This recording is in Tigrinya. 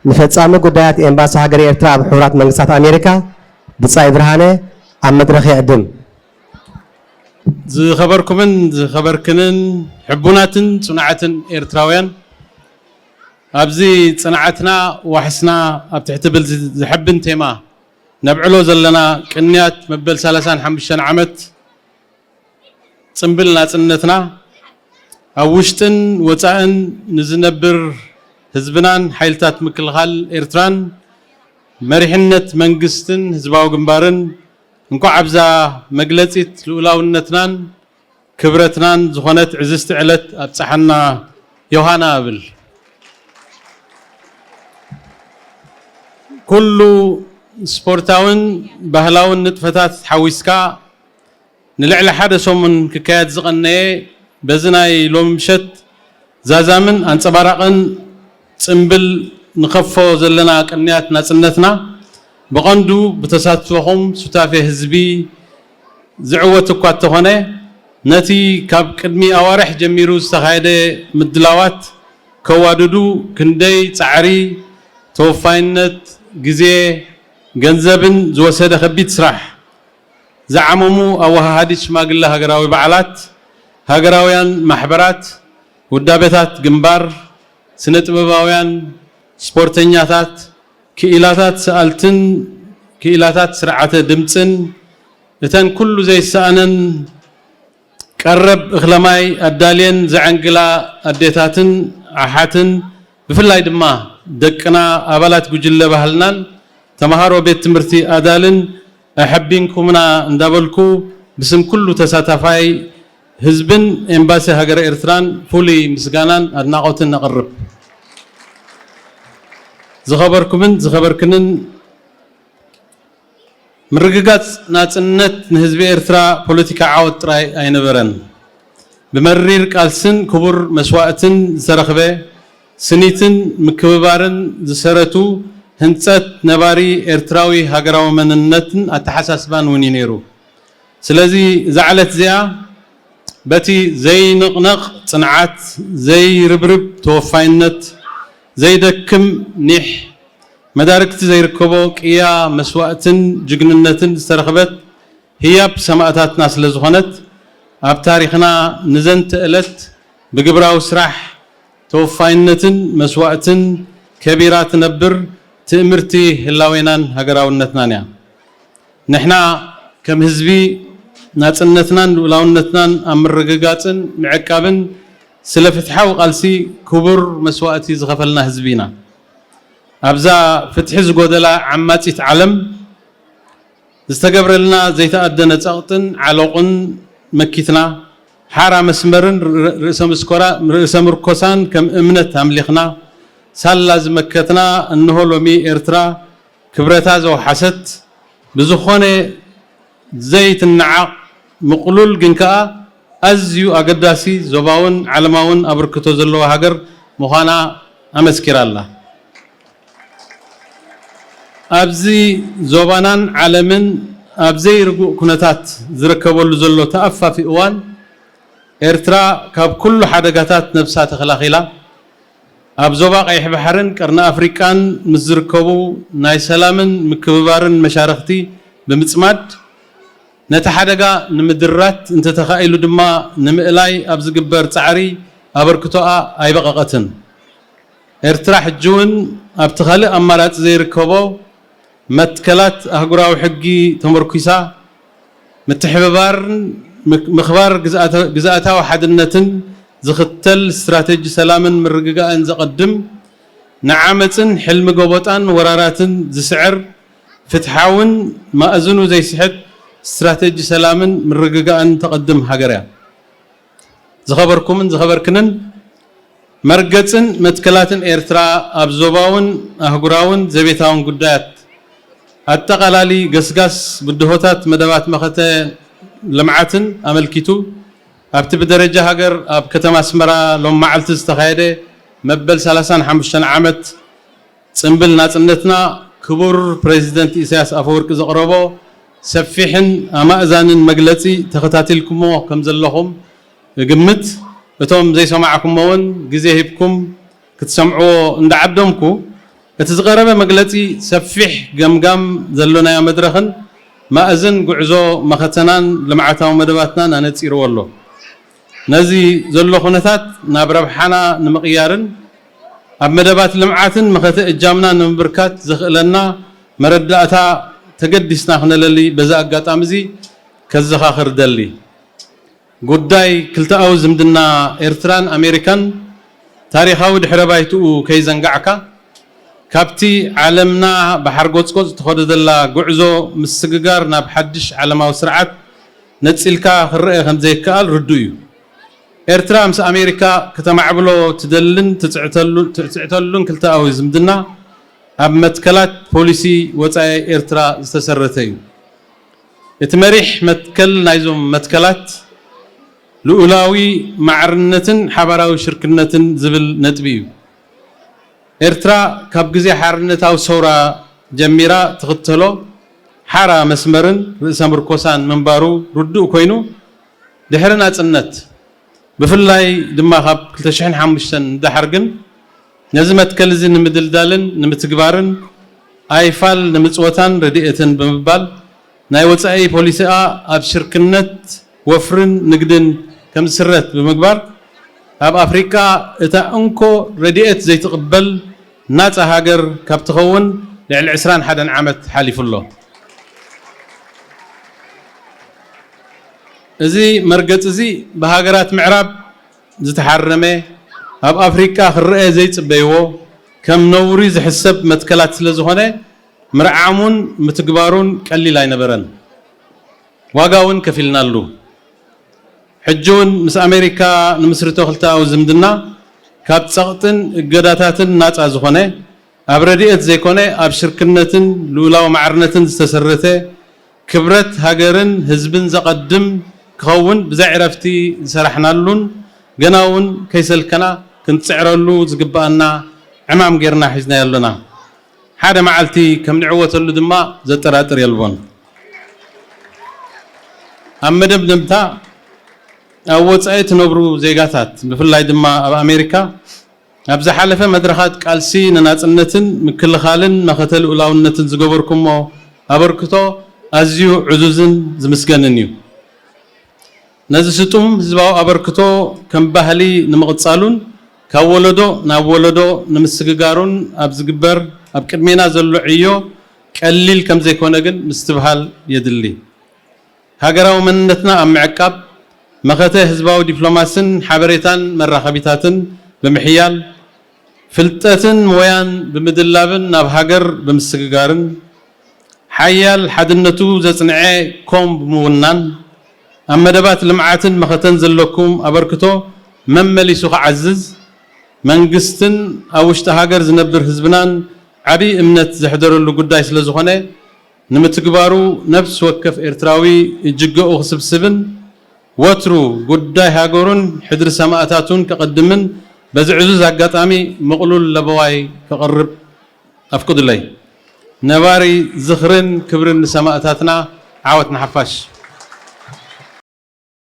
ንፈጻሚ ጉዳያት ኤምባሲ ሃገር ኤርትራ ኣብ ሕቡራት መንግስታት ኣሜሪካ ብጻይ ብርሃነ ኣብ መድረኽ ይዕድም። ዝኸበርኩምን ዝኸበርክንን ሕቡናትን ጽኑዓትን ኤርትራውያን ኣብዚ ጽንዓትና ዋሕስና ኣብ ትሕቲ ብል ዝሕብን ቴማ ነብዕሎ ዘለና ቅንያት መበል 35 ዓመት ጽምብል ናጽነትና ኣብ ውሽጥን ወጻእን ንዝነብር ህዝብናን ሓይልታት ምክልኻል ኤርትራን መሪሕነት መንግስትን ህዝባዊ ግንባርን እንኳዕ ኣብዛ መግለጺት ልኡላውነትናን ክብረትናን ዝኾነት ዕዝዝቲ ዕለት ኣብፅሓና ዮሃና እብል። ኩሉ ስፖርታውን ባህላውን ንጥፈታት ሓዊስካ ንልዕሊ ሓደ ሰሙን ክካየድ ዝቐነየ በዚ ናይ ሎሚ ምሸት ዛዛምን ኣንፀባራቕን ጽምብል ንኸፎ ዘለና ቅንያት ናጽነትና ብቐንዱ ብተሳትፎኹም ሱታፌ ህዝቢ ዝዕወት እኳ እንተኾነ ነቲ ካብ ቅድሚ ኣዋርሕ ጀሚሩ ዝተኻየደ ምድላዋት ከዋድዱ ክንደይ ፃዕሪ ተወፋይነት ግዜ ገንዘብን ዝወሰደ ከቢድ ስራሕ ዝዓመሙ ኣወሃሃዲ ሽማግለ ሃገራዊ በዓላት ሃገራውያን ማሕበራት ውዳቤታት ግንባር ስነ ጥበባውያን ስፖርተኛታት ክኢላታት ሰኣልትን ክኢላታት ስርዓተ ድምፅን እተን ኩሉ ዘይሰኣነን ቀረብ እኽለማይ ኣዳልየን ዘዓንግላ ኣዴታትን ኣሓትን ብፍላይ ድማ ደቅና ኣባላት ጉጅለ ባህልናን ተማሃሮ ቤት ትምህርቲ ኣዳልን ኣሕቢንኩምና እንዳበልኩ ብስም ኩሉ ተሳታፋይ ህዝብን ኤምባሲ ሃገረ ኤርትራን ፍሉይ ምስጋናን ኣድናቆትን ነቕርብ። ዝኸበርኩምን ዝኸበርክንን ምርግጋጽ ናጽነት ንህዝቢ ኤርትራ ፖለቲካ ዓወት ጥራይ ኣይነበረን። ብመሪር ቃልስን ክቡር መስዋዕትን ዝተረኽበ ስኒትን ምክብባርን ዝሰረቱ ህንፀት ነባሪ ኤርትራዊ ሃገራዊ መንነትን ኣተሓሳስባን እውን እዩ ነይሩ። ስለዚ እዛ ዕለት እዚኣ በቲ ዘይንቕነቕ ጽንዓት ዘይርብርብ ተወፋይነት ዘይደክም ኒሕ መዳርክቲ ዘይርከቦ ቅያ መስዋዕትን ጅግንነትን ዝተረኽበት ህያብ ሰማዕታትና ስለ ዝኾነት ኣብ ታሪኽና ንዘንቲ ዕለት ብግብራዊ ስራሕ ተወፋይነትን መስዋዕትን ከቢራ ትነብር ትእምርቲ ህላዌናን ሃገራውነትናን እያ። ንሕና ከም ህዝቢ ናጽነትናን ልኡላውነትናን ኣብ ምርግጋጽን ምዕቃብን ስለ ፍትሓዊ ቃልሲ ክቡር መስዋዕቲ ዝኸፈልና ህዝቢ ኢና። ኣብዛ ፍትሒ ዝጎደላ ዓማጺት ዓለም ዝተገብረልና ዘይተኣደነ ጸቕጥን ዓለቑን መኪትና ሓራ መስመርን ርእሰ ምርኮሳን ከም እምነት ኣምሊኽና ሳላ ዝመከትና እንሆ ሎሚ ኤርትራ ክብረታ ዘወሓሰት ብዝኾነ ዘይትነዓቕ ምቕሉል ግን ከዓ ኣዝዩ ኣገዳሲ ዞባውን ዓለማውን ኣበርክቶ ዘለዎ ሃገር ምዃና ኣመስኪራ ኣላ። ኣብዚ ዞባናን ዓለምን ኣብ ዘይርጉእ ኩነታት ዝርከበሉ ዘሎ ተኣፋፊ እዋን ኤርትራ ካብ ኩሉ ሓደጋታት ነብሳ ተኸላኺላ ኣብ ዞባ ቀይሕ ባሕርን ቀርኒ ኣፍሪቃን ምስ ዝርከቡ ናይ ሰላምን ምክብባርን መሻርክቲ ብምጽማድ ነቲ ሓደጋ ንምድራት እንተተኻኢሉ ድማ ንምእላይ ኣብ ዝግበር ፃዕሪ ኣበርክቶኣ ኣይበቐቐትን። ኤርትራ ሕጂ እውን ኣብቲ ካልእ ኣማራፂ ዘይርከቦ መትከላት ኣህጉራዊ ሕጊ ተመርኩሳ ምትሕብባርን ምኽባር ግዝኣታዊ ሓድነትን ዝኽተል ስትራቴጂ ሰላምን ምርግጋእን ዘቐድም ንዓመፅን ሕልሚ ጎቦጣን ወራራትን ዝስዕር ፍትሓውን ማእዝኑ ዘይስሕት ስትራቴጂ ሰላምን ምርግጋእን ተቐድም ሃገር እያ። ዝኸበርኩምን ዝኸበርክንን መርገፅን መትከላትን ኤርትራ ኣብ ዞባውን ኣህጉራውን ዘቤታውን ጉዳያት ኣጠቓላሊ ገስጋስ ብድሆታት መደባት መኸተ ልምዓትን ኣመልኪቱ ኣብቲ ብደረጃ ሃገር ኣብ ከተማ ኣስመራ ሎም መዓልቲ ዝተኻየደ መበል 35 ዓመት ጽምብል ናጽነትና ክቡር ፕሬዚደንት ኢሳያስ ኣፈወርቂ ዘቕረቦ ሰፊሕን ኣማእዛንን መግለጺ ተኸታቲልኩሞ ከም ዘለኹም ግምት እቶም ዘይሰማዕኩሞ እውን ግዜ ሂብኩም ክትሰምዕዎ እንዳዓደምኩ اتزغربه مغلطي سفيح جمجم زلونا يا مدرخن ما أزن قعزو مختنان لمعتاو مدباتنا نانتصير والله نزي زلو خنثات نابرب حنا نمقيارن أب مدبات لمعاتن مخت إجامنا نمبركات زخلنا مرداتا تقدسنا خنا للي بزاق قطامزي كزخاخر دلي قداي كلتا أو زمدنا إرتران أمريكان تاريخاو دحر بايتو كيزنقعكا كابتي عالمنا بحر قوتسكوز تخود دلا قعزو مسققار ناب حدش عالماو سرعات نتسلكا خرئي خمزي كال ردويو إرترا مس أمريكا كتمعبلو تدلن تتعتلون كلتا أو زمدنا أب متكلات بوليسي وطاي إرترا استسرتيو اتمريح متكل نايزوم متكلات لؤلاوي معرنتن حبراوي شركنتن زبل نتبيو إرترا كاب جزء حرنتاو سورة جميرة تغتلو حارة مسمرن رئيس مركوسان منبارو ردو كوينو دحرنا تنت بفلاي دما خاب كلتشحن حمشتن دحرجن نزمت كلزن نمدلدالن نمتجبارن أيفال نمتصوتان رديئتن بمبال نايوت أي بوليسا أب شركنت وفرن نقدن كم سرت بمقبار أب أفريقيا إتا أنكو رديئت زي تقبل ناس هاجر كابتخون للعسران حدا عمت حالف الله إزي مرقت إزي بهاجرات معراب زتحرمه أب أفريقيا خرئة زي تبيوه كم نوري زحسب متكلات لزهونه مرعامون متقبارون كاللي لا ينبرن واقاون كفلنا له حجون مس أمريكا نمسرتو خلتا أو زمدنا كاب سقطن قداتاتن ناس أزخونه أبرديت زيكونه أب شركنتن لولا ومعرنتن استسرته كبرت هاجرن هزبن زقدم كون بزعرفتي سرحنا لون جناون كيسل كنا كنت سعرلو زقبانا عمام غيرنا حزنا يلنا هذا معلتي كم نعوة اللدما زتراتر يلبون أما دبنمتا أول ساعة نبرو زيجاتات بفلاي دما أمريكا أبز حلفة مدرخات قالسي نناس النتن من كل خالن ما ختل ولا النتن زجبركم أبركتو أزيو عزوزن زمسكننيو نزستهم زباو أبركتو كم بهلي نمغتصالون كولدو ناولدو نمسجارون أبز جبر أبكمينا زلعيو قليل كم زي كونجن مستبحال يدلي هاجروا من نتنا أم عقاب مخته حزباو دبلوماسن حبريتان مرخبيتاتن بمحيال فلتاتن مويان بمدلابن ناب هاجر بمسجارن حيال حدنتو زصنعي كوم بمونان أما دبات لمعاتن مختن زلكم أبركتو ممليسو عزز منقستن أوشت هاجر زنبر حزبنان عبي امنت زحدر له قداي سلازخونه نمتقبارو نفس وكف إرتراوي يجقو خسبسبن وترو قداي هاجرون حدر سماءاتاتون كقدمن بزعزوز هقاطامي مقلول لبواي كقرب أفقد لي نواري زخرن كبرن سماءاتاتنا عاوتنا حفاش